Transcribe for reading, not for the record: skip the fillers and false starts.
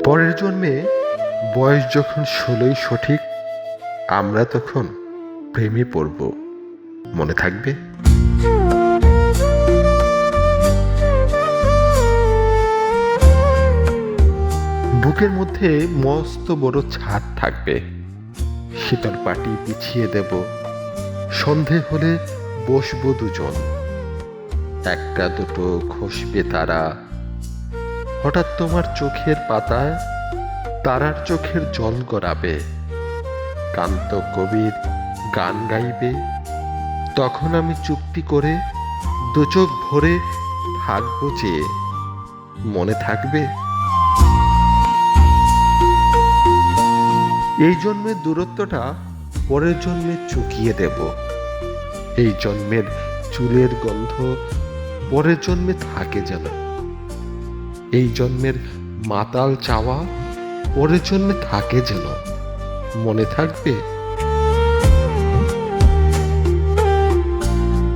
পরের জন্মে বয়স যখন 16ই সঠিক, আমরা তখন প্রেমে পড়ব। মনে থাকবে? বুকের মধ্যে মস্ত বড় ছাদ থাকবে, শীতল পাটি বিছিয়ে দেব। সন্ধে হলে বসবো দুজন, একটা দুটো খসবে তারা। হঠাৎ তোমার চোখের পাতায় তারার চোখের জল গড়াবে, কান্ত কবির গান গাইবে। তখন আমি চুক্তি করে দু চোখ ভরে থাকবো চেয়ে। মনে থাকবে? এই জন্মের দূরত্বটা পরের জন্মে চুকিয়ে দেব। এই জন্মের চুলের গন্ধ পরের জন্মে থাকে যেন। এই জন্মের মাতাল চাওয়া পরের জন্মে থাকে যেন। মনে থাকবে?